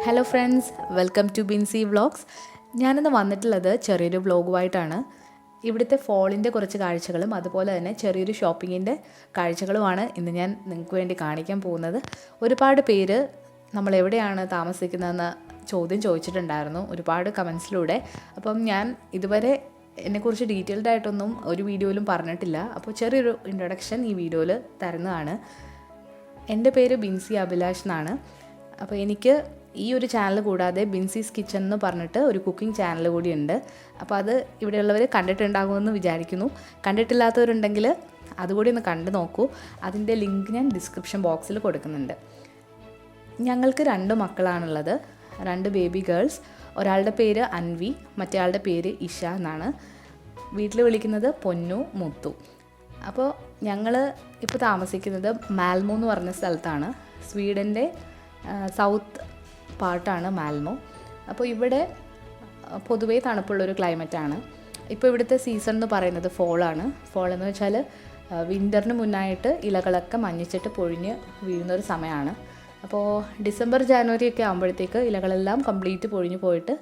Hello friends, welcome to Binsi vlogs. ഞാനിന്ന് വന്നിട്ടുള്ളത് ചെറിയൊരു വ്ളോഗുമായിട്ടാണ്. ഇവിടുത്തെ ഫോളിൻ്റെ കുറച്ച് കാഴ്ചകളും അതുപോലെ തന്നെ ചെറിയൊരു ഷോപ്പിങ്ങിൻ്റെ കാഴ്ചകളുമാണ് ഇന്ന് ഞാൻ നിങ്ങൾക്ക് വേണ്ടി കാണിക്കാൻ പോകുന്നത്. ഒരുപാട് പേര് നമ്മൾ എവിടെയാണ് താമസിക്കുന്നതെന്ന് ചോദ്യം ചോദിച്ചിട്ടുണ്ടായിരുന്നു ഒരുപാട് കമൻസിലൂടെ. അപ്പം ഞാൻ ഇതുവരെ എന്നെക്കുറിച്ച് ഡീറ്റെയിൽഡ് ആയിട്ടൊന്നും ഒരു വീഡിയോയിലും പറഞ്ഞിട്ടില്ല. അപ്പോൾ ചെറിയൊരു ഇൻട്രൊഡക്ഷൻ ഈ വീഡിയോയിൽ തരുന്നതാണ്. എൻ്റെ പേര് ബിൻസി അഭിലാഷ് എന്നാണ്. അപ്പോൾ എനിക്ക് ഈ ഒരു ചാനൽ കൂടാതെ ബിൻസീസ് കിച്ചൺ എന്ന് പറഞ്ഞിട്ട് ഒരു കുക്കിംഗ് ചാനൽ കൂടിയുണ്ട്. അപ്പോൾ അത് ഇവിടെയുള്ളവർ കണ്ടിട്ടുണ്ടാകുമെന്ന് വിചാരിക്കുന്നു. കണ്ടിട്ടില്ലാത്തവരുണ്ടെങ്കിൽ അതുകൂടി ഒന്ന് കണ്ടു നോക്കൂ. അതിൻ്റെ ലിങ്ക് ഞാൻ ഡിസ്ക്രിപ്ഷൻ ബോക്സിൽ കൊടുക്കുന്നുണ്ട്. ഞങ്ങൾക്ക് 2 മക്കളാണുള്ളത്, 2 ബേബി ഗേൾസ്. ഒരാളുടെ പേര് അൻവി, മറ്റേയാളുടെ പേര് ഇഷ എന്നാണ്. വീട്ടിൽ വിളിക്കുന്നത് പൊന്നു, മുത്തു. അപ്പോൾ ഞങ്ങൾ ഇപ്പോൾ താമസിക്കുന്നത് മാൽമോ എന്ന് പറഞ്ഞ സ്ഥലത്താണ്. സ്വീഡൻ്റെ സൗത്ത് പാർട്ടാണ് മാൽമോ. അപ്പോൾ ഇവിടെ പൊതുവേ തണുപ്പുള്ളൊരു ക്ലൈമറ്റാണ്. ഇപ്പോൾ ഇവിടുത്തെ സീസൺ എന്ന് പറയുന്നത് ഫോളാണ്. ഫോൾ എന്ന് വെച്ചാൽ വിൻ്ററിന് മുന്നായിട്ട് ഇലകളൊക്കെ മഞ്ഞിച്ചിട്ട് പൊഴിഞ്ഞ് വീഴുന്നൊരു സമയമാണ്. അപ്പോൾ ഡിസംബർ ജാനുവരി ഒക്കെ ആകുമ്പോഴത്തേക്ക് ഇലകളെല്ലാം കംപ്ലീറ്റ് പൊഴിഞ്ഞ് പോയിട്ട്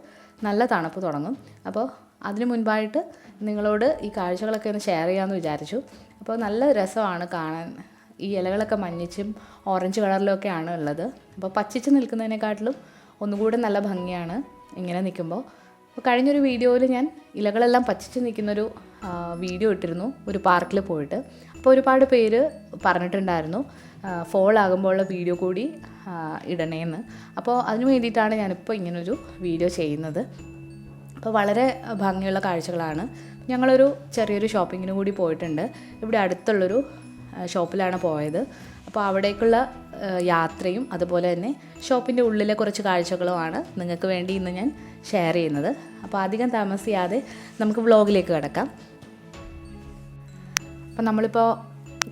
നല്ല തണുപ്പ് തുടങ്ങും. അപ്പോൾ അതിന് മുൻപായിട്ട് നിങ്ങളോട് ഈ കാഴ്ചകളൊക്കെ ഒന്ന് ഷെയർ ചെയ്യാമെന്ന് വിചാരിച്ചു. അപ്പോൾ നല്ല രസമാണ് കാണാൻ. ഈ ഇലകളൊക്കെ മഞ്ഞിച്ചും ഓറഞ്ച് കളറിലൊക്കെയാണ് ഉള്ളത്. അപ്പോൾ പച്ചിച്ച് നിൽക്കുന്നതിനെക്കാട്ടിലും ഒന്നുകൂടെ നല്ല ഭംഗിയാണ് ഇങ്ങനെ നിൽക്കുമ്പോൾ. അപ്പോൾ കഴിഞ്ഞൊരു വീഡിയോയിൽ ഞാൻ ഇലകളെല്ലാം പച്ചിച്ച് നിൽക്കുന്നൊരു വീഡിയോ ഇട്ടിരുന്നു ഒരു പാർക്കിൽ പോയിട്ട്. അപ്പോൾ ഒരുപാട് പേര് പറഞ്ഞിട്ടുണ്ടായിരുന്നു ഫോൾ ആകുമ്പോഴുള്ള വീഡിയോ കൂടി ഇടണേന്ന്. അപ്പോൾ അതിന് വേണ്ടിയിട്ടാണ് ഞാനിപ്പോൾ ഇങ്ങനൊരു വീഡിയോ ചെയ്യുന്നത്. അപ്പോൾ വളരെ ഭംഗിയുള്ള കാഴ്ചകളാണ്. ഞങ്ങളൊരു ചെറിയൊരു ഷോപ്പിങ്ങിന് കൂടി പോയിട്ടുണ്ട്. ഇവിടെ അടുത്തുള്ളൊരു ഷോപ്പിലാണ് പോയത്. അപ്പോൾ അവിടേക്കുള്ള യാത്രയും അതുപോലെ തന്നെ ഷോപ്പിൻ്റെ ഉള്ളിലെ കുറച്ച് കാഴ്ചകളുമാണ് നിങ്ങൾക്ക് വേണ്ടി ഇന്ന് ഞാൻ ഷെയർ ചെയ്യുന്നത്. അപ്പോൾ അധികം താമസിയാതെ നമുക്ക് വ്ളോഗിലേക്ക് കിടക്കാം. അപ്പോൾ നമ്മളിപ്പോൾ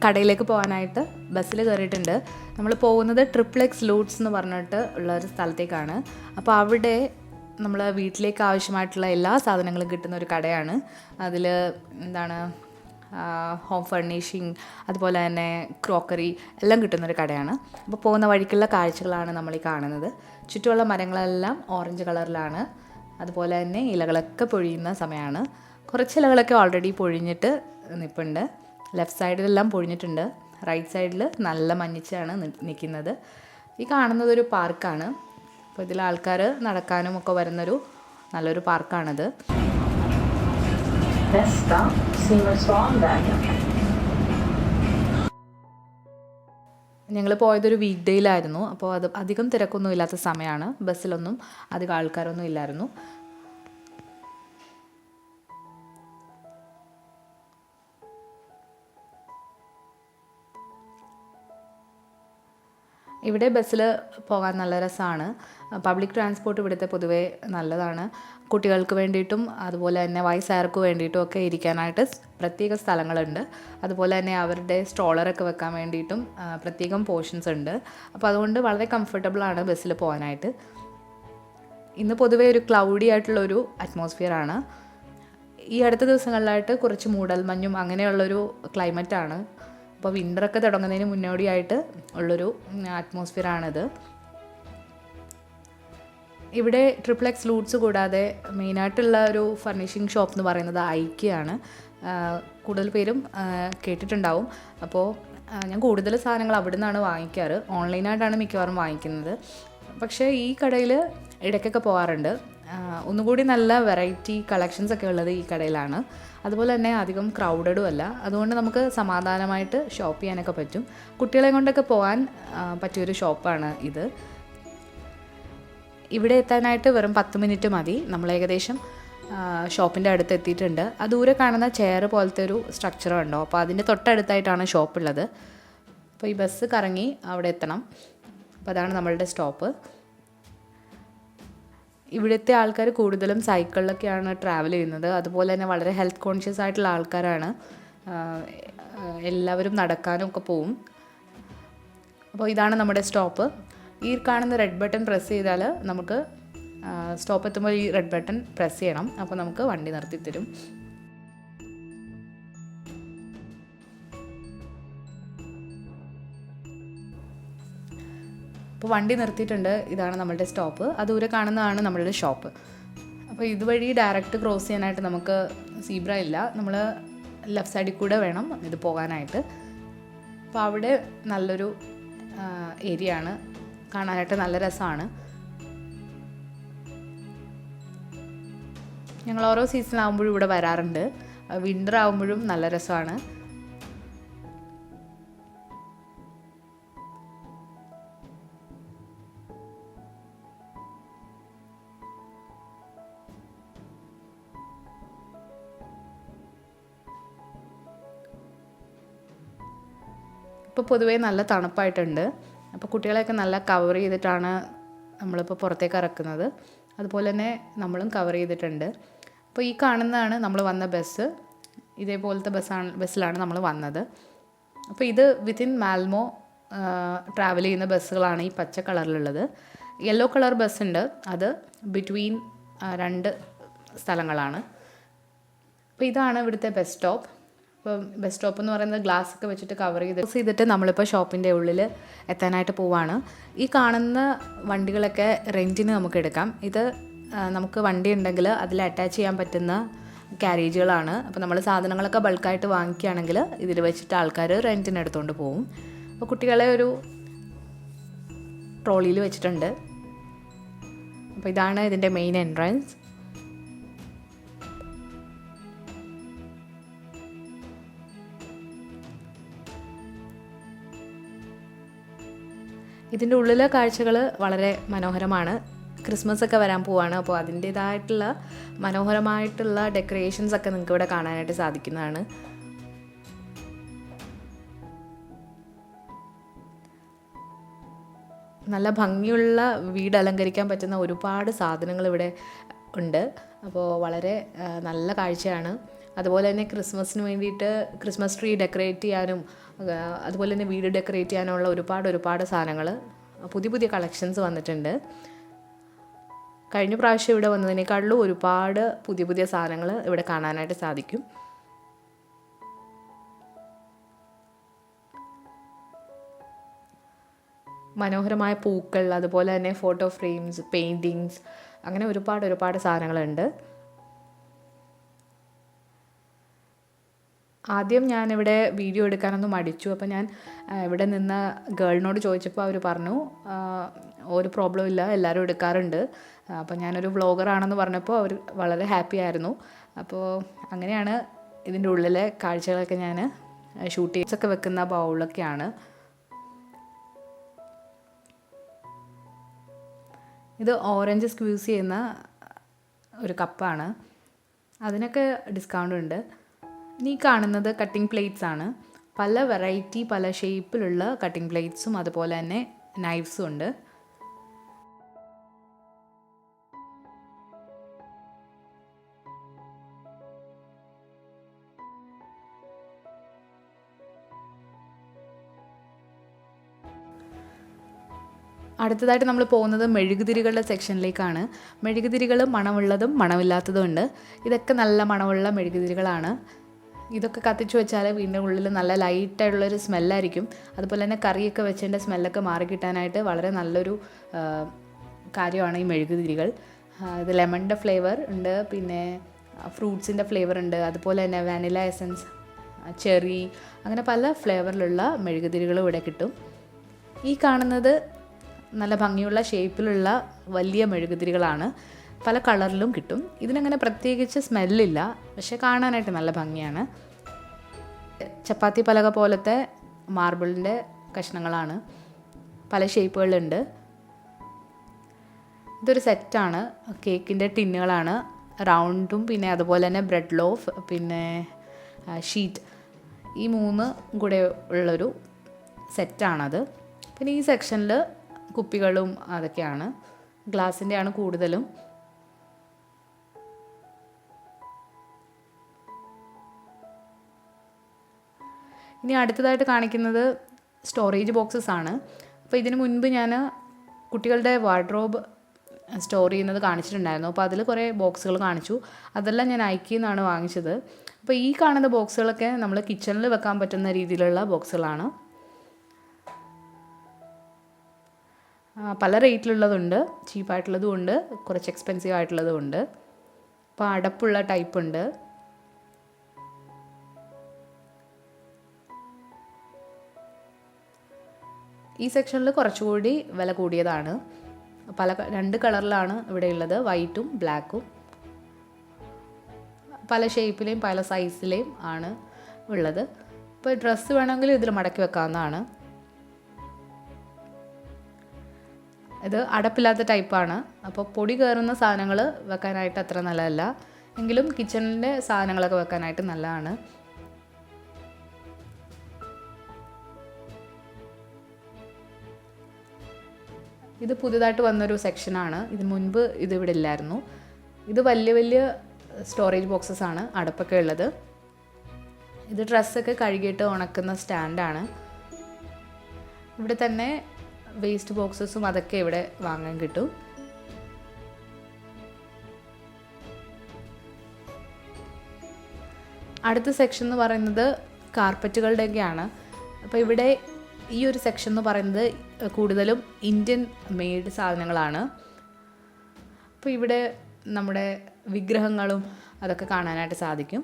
കടയിലേക്ക് പോകാനായിട്ട് ബസ്സിൽ കയറിയിട്ടുണ്ട്. നമ്മൾ പോകുന്നത് ട്രിപ്ലെക്സ് ലൂട്ട്സ് എന്ന് പറഞ്ഞിട്ട് ഉള്ള ഒരു സ്ഥലത്തേക്കാണ്. അപ്പോൾ അവിടെ നമ്മൾ വീട്ടിലേക്ക് ആവശ്യമായിട്ടുള്ള എല്ലാ സാധനങ്ങളും കിട്ടുന്ന ഒരു കടയാണ്. അതിൽ ഹോം ഫർണിഷിങ് അതുപോലെ തന്നെ ക്രോക്കറി എല്ലാം കിട്ടുന്നൊരു കടയാണ്. അപ്പോൾ പോകുന്ന വഴിക്കുള്ള കാഴ്ചകളാണ് നമ്മൾ ഈ കാണുന്നത്. ചുറ്റുമുള്ള മരങ്ങളെല്ലാം ഓറഞ്ച് കളറിലാണ്. അതുപോലെ തന്നെ ഇലകളൊക്കെ പൊഴിയുന്ന സമയമാണ്. കുറച്ച് ഇലകളൊക്കെ ഓൾറെഡി പൊഴിഞ്ഞിട്ട് നിൽപ്പുണ്ട്. ലെഫ്റ്റ് സൈഡിലെല്ലാം പൊഴിഞ്ഞിട്ടുണ്ട്. റൈറ്റ് സൈഡിൽ നല്ല മഞ്ഞിച്ചാണ് നിൽക്കുന്നത്. ഈ കാണുന്നതൊരു പാർക്കാണ്. അപ്പോൾ ഇതിൽ ആൾക്കാർ നടക്കാനും ഒക്കെ വരുന്നൊരു നല്ലൊരു പാർക്കാണിത്. ഞങ്ങൾ പോയതൊരു വീക്ക് ഡേയിലായിരുന്നു. അപ്പോൾ അത് അധികം തിരക്കൊന്നും ഇല്ലാത്ത സമയമാണ്. ബസ്സിലൊന്നും അധികം ആൾക്കാരൊന്നും ഇല്ലായിരുന്നു. ഇവിടെ ബസ്സിൽ പോകാൻ നല്ല രസമാണ്. പബ്ലിക് ട്രാൻസ്പോർട്ട് ഇവിടുത്തെ പൊതുവേ നല്ലതാണ്. കുട്ടികൾക്ക് വേണ്ടിയിട്ടും അതുപോലെ തന്നെ വയസ്സായവർക്ക് വേണ്ടിയിട്ടും ഒക്കെ ഇരിക്കാനായിട്ട് പ്രത്യേക സ്ഥലങ്ങളുണ്ട്. അതുപോലെ തന്നെ അവരുടെ സ്ട്രോളറൊക്കെ വെക്കാൻ വേണ്ടിയിട്ടും പ്രത്യേകം പോർഷൻസ് ഉണ്ട്. അപ്പോൾ അതുകൊണ്ട് വളരെ കംഫർട്ടബിളാണ് ബസ്സിൽ പോകാനായിട്ട്. ഇന്ന് പൊതുവേ ഒരു ക്ലൗഡി ആയിട്ടുള്ളൊരു അറ്റ്മോസ്ഫിയറാണ്. ഈ അടുത്ത ദിവസങ്ങളിലായിട്ട് കുറച്ച് മൂടൽമഞ്ഞും അങ്ങനെയുള്ളൊരു ക്ലൈമറ്റാണ്. അപ്പോൾ വിൻ്ററൊക്കെ തുടങ്ങുന്നതിന് മുന്നോടിയായിട്ട് ഉള്ളൊരു അറ്റ്മോസ്ഫിയറാണിത്. ഇവിടെ ട്രിപ്ലെക്സ് ലൂട്ട്സ് കൂടാതെ മെയിനായിട്ടുള്ള ഒരു ഫർണിഷിംഗ് ഷോപ്പ് എന്ന് പറയുന്നത് ഐക്യയാണ്. കൂടുതൽ പേരും കേട്ടിട്ടുണ്ടാവും. അപ്പോൾ ഞാൻ കൂടുതൽ സാധനങ്ങൾ അവിടെ നിന്നാണ് വാങ്ങിക്കാറ്. ഓൺലൈനായിട്ടാണ് മിക്കവാറും വാങ്ങിക്കുന്നത്. പക്ഷേ ഈ കടയിൽ ഇടയ്ക്കൊക്കെ പോകാറുണ്ട്. ഒന്നുകൂടി നല്ല വെറൈറ്റി കളക്ഷൻസൊക്കെ ഉള്ളത് ഈ കടയിലാണ്. അതുപോലെ തന്നെ അധികം ക്രൗഡഡും അല്ല. അതുകൊണ്ട് നമുക്ക് സമാധാനമായിട്ട് ഷോപ്പ് ചെയ്യാനൊക്കെ പറ്റും. കുട്ടികളെ കൊണ്ടൊക്കെ പോകാൻ പറ്റിയൊരു ഷോപ്പാണ് ഇത്. ഇവിടെ എത്താനായിട്ട് വെറും 10 മിനിറ്റ് മതി. നമ്മൾ ഏകദേശം ഷോപ്പിൻ്റെ അടുത്ത് എത്തിയിട്ടുണ്ട്. ആ ദൂരെ കാണുന്ന ചെയർ പോലത്തെ ഒരു സ്ട്രക്ചർ ഉണ്ടോ, അപ്പോൾ അതിൻ്റെ തൊട്ടടുത്തായിട്ടാണ് ഷോപ്പുള്ളത്. അപ്പോൾ ഈ ബസ് കറങ്ങി അവിടെ എത്തണം. അപ്പോൾ അതാണ് നമ്മളുടെ സ്റ്റോപ്പ്. ഇവിടുത്തെ ആൾക്കാർ കൂടുതലും സൈക്കിളിലൊക്കെയാണ് ട്രാവൽ ചെയ്യുന്നത്. അതുപോലെ തന്നെ വളരെ ഹെൽത്ത് കോൺഷ്യസ് ആയിട്ടുള്ള ആൾക്കാരാണ്. എല്ലാവരും നടക്കാനും ഒക്കെ പോവും. അപ്പോൾ ഇതാണ് നമ്മുടെ സ്റ്റോപ്പ്. ഈ കാണുന്ന റെഡ് ബട്ടൺ പ്രസ് ചെയ്താൽ നമുക്ക് സ്റ്റോപ്പ് എത്തുമ്പോൾ ഈ റെഡ് ബട്ടൺ പ്രസ് ചെയ്യണം. അപ്പോൾ നമുക്ക് വണ്ടി നിർത്തി തരും. അപ്പോൾ വണ്ടി നിർത്തിയിട്ടുണ്ട്. ഇതാണ് നമ്മളുടെ സ്റ്റോപ്പ്. ദൂരെ കാണുന്നതാണ് നമ്മളുടെ ഷോപ്പ്. അപ്പോൾ ഇതുവഴി ഡയറക്റ്റ് ക്രോസ് ചെയ്യാനായിട്ട് നമുക്ക് സീബ്ര ഇല്ല. നമ്മൾ ലെഫ്റ്റ് സൈഡിൽ കൂടെ വേണം ഇത് പോകാനായിട്ട്. അപ്പോൾ അവിടെ നല്ലൊരു ഏരിയ ആണ്, കാണാനായിട്ട് നല്ല രസമാണ്. ഞങ്ങൾ ഓരോ സീസൺ ആകുമ്പോഴും ഇവിടെ വരാറുണ്ട്. വിൻ്റർ ആകുമ്പോഴും നല്ല രസമാണ്. ഇപ്പോൾ പൊതുവേ നല്ല തണുപ്പായിട്ടുണ്ട്. അപ്പോൾ കുട്ടികളെയൊക്കെ നല്ല കവർ ചെയ്തിട്ടാണ് നമ്മളിപ്പോൾ പുറത്തേക്ക് ഇറക്കുന്നത്. അതുപോലെ തന്നെ നമ്മളും കവർ ചെയ്തിട്ടുണ്ട്. അപ്പോൾ ഈ കാണുന്നതാണ് നമ്മൾ വന്ന ബസ്. ഇതേപോലത്തെ ബസ്സിലാണ് നമ്മൾ വന്നത്. അപ്പോൾ ഇത് വിത്തിൻ മാൽമോ ട്രാവൽ ചെയ്യുന്ന ബസ്സുകളാണ് ഈ പച്ച കളറിലുള്ളത്. യെല്ലോ കളർ ബസ്സുണ്ട്, അത് ബിറ്റ്വീൻ 2 സ്ഥലങ്ങളാണ്. അപ്പോൾ ഇതാണ് ഇവിടുത്തെ ബസ് സ്റ്റോപ്പ്. ഇപ്പോൾ ബസ് സ്റ്റോപ്പ് എന്ന് പറയുന്നത് ഗ്ലാസ് ഒക്കെ വെച്ചിട്ട് കവർ ചെയ്തിട്ട് നമ്മളിപ്പോൾ ഷോപ്പിൻ്റെ ഉള്ളിൽ എത്താനായിട്ട് പോവാണ്. ഈ കാണുന്ന വണ്ടികളൊക്കെ റെൻറ്റിന് നമുക്ക് എടുക്കാം. ഇത് നമുക്ക് വണ്ടി ഉണ്ടെങ്കിൽ അതിൽ അറ്റാച്ച് ചെയ്യാൻ പറ്റുന്ന ക്യാരേജുകളാണ്. അപ്പോൾ നമ്മൾ സാധനങ്ങളൊക്കെ ബൾക്കായിട്ട് വാങ്ങിക്കുകയാണെങ്കിൽ ഇതിൽ വെച്ചിട്ട് ആൾക്കാർ റെൻറ്റിന് എടുത്തുകൊണ്ട് പോകും. അപ്പോൾ കുട്ടികളെ ഒരു ട്രോളിയിൽ വെച്ചിട്ടുണ്ട്. അപ്പോൾ ഇതാണ് ഇതിൻ്റെ മെയിൻ എൻട്രൻസ്. ഇതിൻ്റെ ഉള്ളിലെ കാഴ്ചകൾ വളരെ മനോഹരമാണ്. ക്രിസ്മസ് ഒക്കെ വരാൻ പോവാണ്. അപ്പോൾ അതിൻ്റേതായിട്ടുള്ള മനോഹരമായിട്ടുള്ള ഡെക്കറേഷൻസ് ഒക്കെ നിങ്ങൾക്ക് ഇവിടെ കാണാനായിട്ട് സാധിക്കുന്നതാണ്. നല്ല ഭംഗിയുള്ള വീട് അലങ്കരിക്കാൻ പറ്റുന്ന ഒരുപാട് സാധനങ്ങൾ ഇവിടെ ഉണ്ട്. അപ്പോൾ വളരെ നല്ല കാഴ്ചയാണ്. അതുപോലെ തന്നെ ക്രിസ്മസിന് വേണ്ടിയിട്ട് ക്രിസ്മസ് ട്രീ ഡെക്കറേറ്റ് ചെയ്യാനും അതുപോലെ തന്നെ വീട് ഡെക്കറേറ്റ് ചെയ്യാനുള്ള ഒരുപാട് സാധനങ്ങൾ, പുതിയ കളക്ഷൻസ് വന്നിട്ടുണ്ട്. കഴിഞ്ഞ പ്രാവശ്യം ഇവിടെ വന്നതിനേക്കാളും ഒരുപാട് പുതിയ സാധനങ്ങൾ ഇവിടെ കാണാനായിട്ട് സാധിക്കും. മനോഹരമായ പൂക്കൾ, അതുപോലെ തന്നെ ഫോട്ടോ ഫ്രെയിംസ്, പെയിൻറ്റിങ്സ്, അങ്ങനെ ഒരുപാട് സാധനങ്ങളുണ്ട്. ആദ്യം ഞാനിവിടെ വീഡിയോ എടുക്കാനൊന്ന് മടിച്ചു. അപ്പോൾ ഞാൻ ഇവിടെ നിന്ന ഗേളിനോട് ചോദിച്ചപ്പോൾ അവർ പറഞ്ഞു ഒരു പ്രോബ്ലം ഇല്ല, എല്ലാവരും എടുക്കാറുണ്ട്. അപ്പോൾ ഞാനൊരു വ്ളോഗറാണെന്ന് പറഞ്ഞപ്പോൾ അവർ വളരെ ഹാപ്പി ആയിരുന്നു. അപ്പോൾ അങ്ങനെയാണ് ഇതിൻ്റെ ഉള്ളിലെ കാഴ്ചകളൊക്കെ ഞാൻ ഷൂട്ട് ചെയ്തൊക്കെ വെക്കുന്ന ബൗളൊക്കെയാണ്. ഇത് ഓറഞ്ച് സ്ക്വീസ് ചെയ്യുന്ന ഒരു കപ്പാണ്, അതിനൊക്കെ ഡിസ്കൗണ്ട് ഉണ്ട്. ഇനി കാണുന്നത് കട്ടിംഗ് പ്ലേറ്റ്സ് ആണ്. പല വെറൈറ്റി പല ഷേപ്പിലുള്ള കട്ടിംഗ് പ്ലേറ്റ്സും അതുപോലെ തന്നെ നൈഫ്സും ഉണ്ട്. അടുത്തതായിട്ട് നമ്മൾ പോകുന്നത് മെഴുകുതിരികളുടെ സെക്ഷനിലേക്കാണ്. മെഴുകുതിരികൾ മണമുള്ളതും മണമില്ലാത്തതും ഉണ്ട്. ഇതൊക്കെ നല്ല മണമുള്ള മെഴുകുതിരികളാണ്. ഇതൊക്കെ കത്തിച്ച് വെച്ചാൽ വീടിൻ്റെ ഉള്ളിൽ നല്ല ലൈറ്റായിട്ടുള്ളൊരു സ്മെല്ലായിരിക്കും. അതുപോലെ തന്നെ കറിയൊക്കെ വെച്ചതിൻ്റെ സ്മെല്ലൊക്കെ മാറിക്കിട്ടാനായിട്ട് വളരെ നല്ലൊരു കാര്യമാണ് ഈ മെഴുകുതിരികൾ. ഇത് ലെമണിൻ്റെ ഫ്ലേവർ ഉണ്ട്, പിന്നെ ഫ്രൂട്ട്സിൻ്റെ ഫ്ലേവർ ഉണ്ട്, അതുപോലെ തന്നെ വാനില എസൻസ്, ചെറി, അങ്ങനെ പല ഫ്ലേവറിലുള്ള മെഴുകുതിരികളും ഇവിടെ കിട്ടും. ഈ കാണുന്നത് നല്ല ഭംഗിയുള്ള ഷേപ്പിലുള്ള വലിയ മെഴുകുതിരികളാണ്. പല കളറിലും കിട്ടും. ഇതിനങ്ങനെ പ്രത്യേകിച്ച് സ്മെല്ലില്ല, പക്ഷെ കാണാനായിട്ട് നല്ല ഭംഗിയാണ്. ചപ്പാത്തി പലക പോലത്തെ മാർബിളിൻ്റെ കഷ്ണങ്ങളാണ്, പല ഷേപ്പുകളിലുണ്ട്. ഇതൊരു സെറ്റാണ്, കേക്കിൻ്റെ ടിന്നുകളാണ്, റൗണ്ടും പിന്നെ അതുപോലെ തന്നെ ബ്രെഡ് ലോഫ്, പിന്നെ ഷീറ്റ്, ഈ 3 കൂടെ ഉള്ളൊരു സെറ്റാണത്. പിന്നെ ഈ സെക്ഷനിൽ കുപ്പികളും അതൊക്കെയാണ്, ഗ്ലാസിൻ്റെയാണ് കൂടുതലും. ഇനി അടുത്തതായിട്ട് കാണിക്കുന്നത് സ്റ്റോറേജ് ബോക്സസ് ആണ്. അപ്പോൾ ഇതിന് മുൻപ് ഞാൻ കുട്ടികളുടെ വാർഡ്രോബ് സ്റ്റോർ ചെയ്യുന്നത് കാണിച്ചിട്ടുണ്ടായിരുന്നു. അപ്പോൾ അതിൽ കുറേ ബോക്സുകൾ കാണിച്ചു. അതെല്ലാം ഞാൻ ഐക്കിയിൽ നിന്നാണ് വാങ്ങിച്ചത്. അപ്പോൾ ഈ കാണുന്ന ബോക്സുകളൊക്കെ നമ്മൾ കിച്ചണിൽ വെക്കാൻ പറ്റുന്ന രീതിയിലുള്ള ബോക്സുകളാണ്. പല റേറ്റിലുള്ളതുണ്ട്, ചീപ്പായിട്ടുള്ളതും ഉണ്ട്, കുറച്ച് എക്സ്പെൻസീവ് ആയിട്ടുള്ളതും ഉണ്ട്. അപ്പോൾ അടപ്പുള്ള ടൈപ്പ് ഉണ്ട്. ഈ സെക്ഷനിൽ കുറച്ചുകൂടി വില കൂടിയതാണ്. രണ്ട് കളറിലാണ് ഇവിടെ ഉള്ളത്, വൈറ്റും ബ്ലാക്കും. പല ഷേപ്പിലെയും പല സൈസിലെയും ആണ് ഉള്ളത്. ഇപ്പോൾ ഡ്രസ്സ് വേണമെങ്കിൽ ഇതിൽ മടക്കി വെക്കാവുന്നതാണ്. ഇത് അടപ്പില്ലാത്ത ടൈപ്പാണ്. അപ്പോൾ പൊടി കയറുന്ന സാധനങ്ങൾ വെക്കാനായിട്ട് അത്ര നല്ലതല്ല, എങ്കിലും കിച്ചണിൻ്റെ സാധനങ്ങളൊക്കെ വെക്കാനായിട്ട് നല്ലതാണ്. ഇത് പുതുതായിട്ട് വന്നൊരു സെക്ഷനാണ്. ഇതിന് മുൻപ് ഇതിവിടെ ഇല്ലായിരുന്നു. ഇത് വലിയ വലിയ സ്റ്റോറേജ് ബോക്സസ് ആണ് അടപ്പൊക്കെ ഉള്ളത്. ഇത് ഡ്രസ്സൊക്കെ കഴുകിയിട്ട് ഉണക്കുന്ന സ്റ്റാൻഡാണ്. ഇവിടെ തന്നെ വേസ്റ്റ് ബോക്സസും അതൊക്കെ ഇവിടെ വാങ്ങാൻ കിട്ടും. അടുത്ത സെക്ഷൻ എന്ന് പറയുന്നത് കാർപ്പറ്റുകളുടെയൊക്കെയാണ്. അപ്പോൾ ഇവിടെ ഈ ഒരു സെക്ഷൻ എന്ന് പറയുന്നത് കൂടുതലും ഇന്ത്യൻ മെയ്ഡ് സാധനങ്ങളാണ്. അപ്പോൾ ഇവിടെ നമ്മുടെ വിഗ്രഹങ്ങളും അതൊക്കെ കാണാനായിട്ട് സാധിക്കും.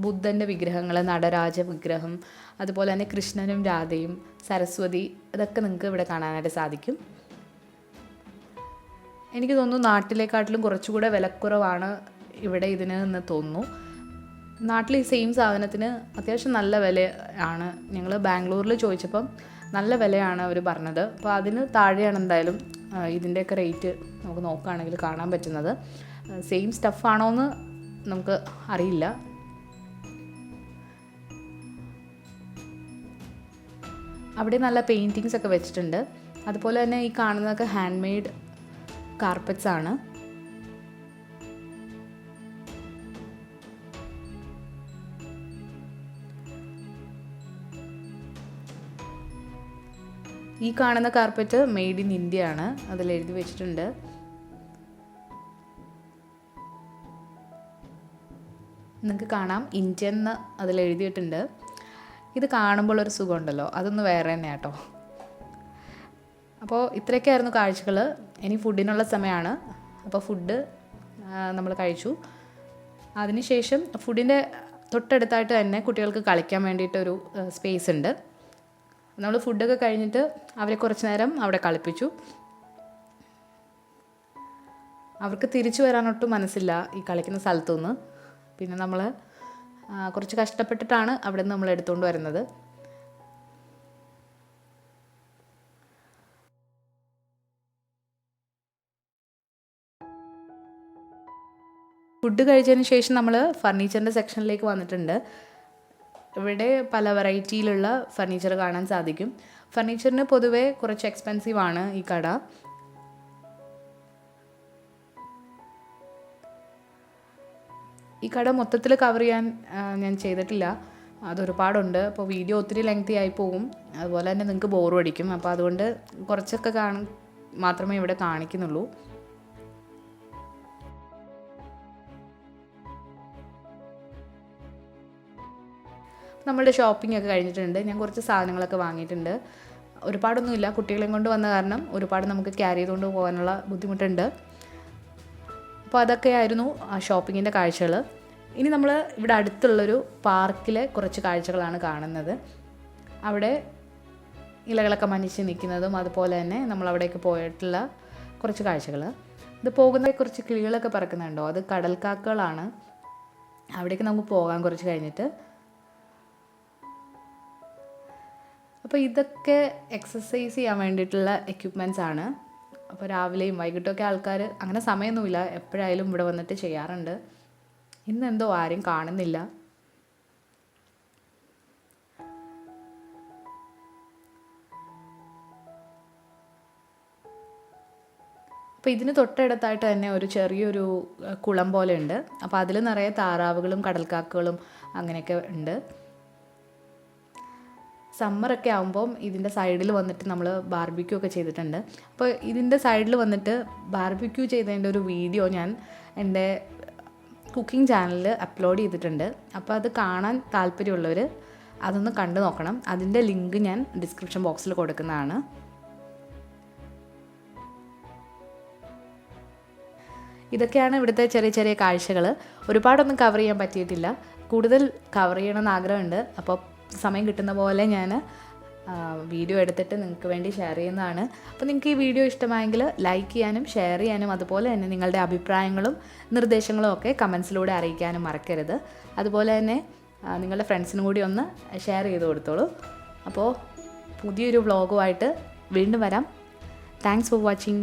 ബുദ്ധൻ്റെ വിഗ്രഹങ്ങൾ, നടരാജ വിഗ്രഹം, അതുപോലെ തന്നെ കൃഷ്ണനും രാധയും സരസ്വതി, അതൊക്കെ നിങ്ങൾക്ക് ഇവിടെ കാണാനായിട്ട് സാധിക്കും. എനിക്ക് തോന്നുന്നു നാട്ടിലേക്കാട്ടിലും കുറച്ചുകൂടെ വിലക്കുറവാണ് ഇവിടെ ഇതിന് എന്ന് തോന്നുന്നു. നാട്ടിൽ ഈ സെയിം സാധനത്തിന് അത്യാവശ്യം നല്ല വില ആണ്. ഞങ്ങൾ ബാംഗ്ലൂരിൽ ചോദിച്ചപ്പം നല്ല വിലയാണ് അവർ പറഞ്ഞത്. അപ്പോൾ അതിന് താഴെയാണ് എന്തായാലും ഇതിൻ്റെയൊക്കെ റേറ്റ് നമുക്ക് നോക്കുകയാണെങ്കിൽ കാണാൻ പറ്റുന്നത്. സെയിം സ്റ്റഫാണോ എന്ന് നമുക്ക് അറിയില്ല. അവിടെ നല്ല പെയിൻറ്റിങ്സ് ഒക്കെ വെച്ചിട്ടുണ്ട്. അതുപോലെ തന്നെ ഈ കാണുന്നതൊക്കെ ഹാൻഡ് മെയ്ഡ് കാർപ്പറ്റ്സ് ആണ്. ഈ കാണുന്ന കാർപ്പറ്റ് മെയ്ഡ് ഇൻ ഇന്ത്യ ആണ്, അതിൽ എഴുതി വെച്ചിട്ടുണ്ട്. നിങ്ങൾക്ക് കാണാം ഇന്ത്യൻ എന്ന് അതിൽ എഴുതിയിട്ടുണ്ട്. ഇത് കാണുമ്പോൾ ഒരു സുഖമുണ്ടല്ലോ, അതൊന്ന് വേറെ തന്നെ കേട്ടോ. അപ്പോൾ ഇത്രയൊക്കെയായിരുന്നു കാഴ്ചകൾ. ഇനി ഫുഡിനുള്ള സമയമാണ്. അപ്പോൾ ഫുഡ് നമ്മൾ കഴിച്ചു. അതിനുശേഷം ഫുഡിൻ്റെ തൊട്ടടുത്തായിട്ട് തന്നെ കുട്ടികൾക്ക് കളിക്കാൻ വേണ്ടിയിട്ടൊരു സ്പേസ് ഉണ്ട്. നമ്മൾ ഫുഡൊക്കെ കഴിഞ്ഞിട്ട് അവരെ കുറച്ച് നേരം അവിടെ കളിപ്പിച്ചു. അവർക്ക് തിരിച്ചു വരാനൊട്ടും മനസ്സില്ല ഈ കളിക്കുന്ന സ്ഥലത്തുനിന്ന്. പിന്നെ നമ്മൾ കുറച്ച് കഷ്ടപ്പെട്ടിട്ടാണ് അവിടെ നിന്ന് നമ്മൾ എടുത്തുകൊണ്ട് വരുന്നത്. ഫുഡ് കഴിച്ചതിന് ശേഷം നമ്മൾ ഫർണിച്ചറിൻ്റെ സെക്ഷനിലേക്ക് വന്നിട്ടുണ്ട്. ഇവിടെ പല വെറൈറ്റിയിലുള്ള ഫർണിച്ചർ കാണാൻ സാധിക്കും. ഫർണിച്ചറിന് പൊതുവേ കുറച്ച് എക്സ്പെൻസീവ് ആണ് ഈ കട. ഈ കട മൊത്തത്തിൽ കവർ ചെയ്യാൻ ഞാൻ ചെയ്തിട്ടില്ല, അതൊരുപാടുണ്ട്. അപ്പോൾ വീഡിയോ ഒത്തിരി ലെങ്തി ആയി പോകും, അതുപോലെ തന്നെ നിങ്ങൾക്ക് ബോറും അടിക്കും. അപ്പോൾ അതുകൊണ്ട് കുറച്ചൊക്കെ മാത്രമേ ഇവിടെ കാണിക്കുന്നുള്ളൂ. നമ്മളുടെ ഷോപ്പിംഗ് ഒക്കെ കഴിഞ്ഞിട്ടുണ്ട്. ഞാൻ കുറച്ച് സാധനങ്ങളൊക്കെ വാങ്ങിയിട്ടുണ്ട്. ഒരുപാടൊന്നുമില്ല, കുട്ടികളെയും കൊണ്ട് വന്ന കാരണം ഒരുപാട് നമുക്ക് ക്യാരി ചെയ്തുകൊണ്ട് പോകാനുള്ള ബുദ്ധിമുട്ടുണ്ട്. അപ്പോൾ അതൊക്കെയായിരുന്നു ഷോപ്പിങ്ങിൻ്റെ കാഴ്ചകൾ. ഇനി നമ്മൾ ഇവിടെ അടുത്തുള്ളൊരു പാർക്കിലെ കുറച്ച് കാഴ്ചകളാണ് കാണുന്നത്. അവിടെ ഇലകളൊക്കെ മനിച്ച് നിൽക്കുന്നതും അതുപോലെ തന്നെ നമ്മളവിടേക്ക് പോയിട്ടുള്ള കുറച്ച് കാഴ്ചകൾ. ഇത് പോകുന്ന കുറച്ച് കിളികളൊക്കെ പറക്കുന്നുണ്ടോ, അത് കടൽക്കാക്കകളാണ്. അവിടേക്ക് നമുക്ക് പോകാൻ കുറച്ച് കഴിഞ്ഞിട്ട്. അപ്പോൾ ഇതൊക്കെ എക്സസൈസ് ചെയ്യാൻ വേണ്ടിയിട്ടുള്ള എക്യുപ്മെൻറ്റ്സ് ആണ്. അപ്പോൾ രാവിലെയും വൈകിട്ടൊക്കെ ആൾക്കാർ, അങ്ങനെ സമയമൊന്നുമില്ല, എപ്പോഴായാലും ഇവിടെ വന്നിട്ട് ചെയ്യാറുണ്ട്. ഇന്നെന്തോ ആരും കാണുന്നില്ല. അപ്പോൾ ഇതിന് തൊട്ടടുത്തായിട്ട് തന്നെ ഒരു ചെറിയൊരു കുളം പോലെ ഉണ്ട്. അപ്പോൾ അതിൽ നിറയെ താറാവുകളും കടൽക്കാക്കകളും അങ്ങനെയൊക്കെ ഉണ്ട്. സമ്മറൊക്കെ ആകുമ്പം ഇതിൻ്റെ സൈഡിൽ വന്നിട്ട് നമ്മൾ ബാർബിക്യൂ ഒക്കെ ചെയ്തിട്ടുണ്ട്. അപ്പോൾ ഇതിൻ്റെ സൈഡിൽ വന്നിട്ട് ബാർബിക്യൂ ചെയ്തതിൻ്റെ ഒരു വീഡിയോ ഞാൻ എൻ്റെ കുക്കിംഗ് ചാനലിൽ അപ്ലോഡ് ചെയ്തിട്ടുണ്ട്. അപ്പോൾ അത് കാണാൻ താല്പര്യമുള്ളവർ അതൊന്ന് കണ്ടു നോക്കണം. അതിൻ്റെ ലിങ്ക് ഞാൻ ഡിസ്ക്രിപ്ഷൻ ബോക്സിൽ കൊടുക്കുന്നതാണ്. ഇതൊക്കെയാണ് ഇവിടുത്തെ ചെറിയ ചെറിയ കാഴ്ചകൾ. ഒരുപാടൊന്നും കവർ ചെയ്യാൻ പറ്റിയിട്ടില്ല, കൂടുതൽ കവർ ചെയ്യണമെന്ന് ആഗ്രഹമുണ്ട്. അപ്പോൾ സമയം കിട്ടുന്ന പോലെ ഞാൻ വീഡിയോ എടുത്തിട്ട് നിങ്ങൾക്ക് വേണ്ടി ഷെയർ ചെയ്യുന്നതാണ്. അപ്പോൾ നിങ്ങൾക്ക് ഈ വീഡിയോ ഇഷ്ടമായെങ്കിൽ ലൈക്ക് ചെയ്യാനും ഷെയർ ചെയ്യാനും അതുപോലെ തന്നെ നിങ്ങളുടെ അഭിപ്രായങ്ങളും നിർദ്ദേശങ്ങളും ഒക്കെ കമൻസിലൂടെ അറിയിക്കാനും മറക്കരുത്. അതുപോലെ തന്നെ നിങ്ങളുടെ ഫ്രണ്ട്സിനും കൂടി ഒന്ന് ഷെയർ ചെയ്ത് കൊടുത്തോളൂ. അപ്പോൾ പുതിയൊരു വ്ളോഗുമായിട്ട് വീണ്ടും വരാം. Thanks for watching.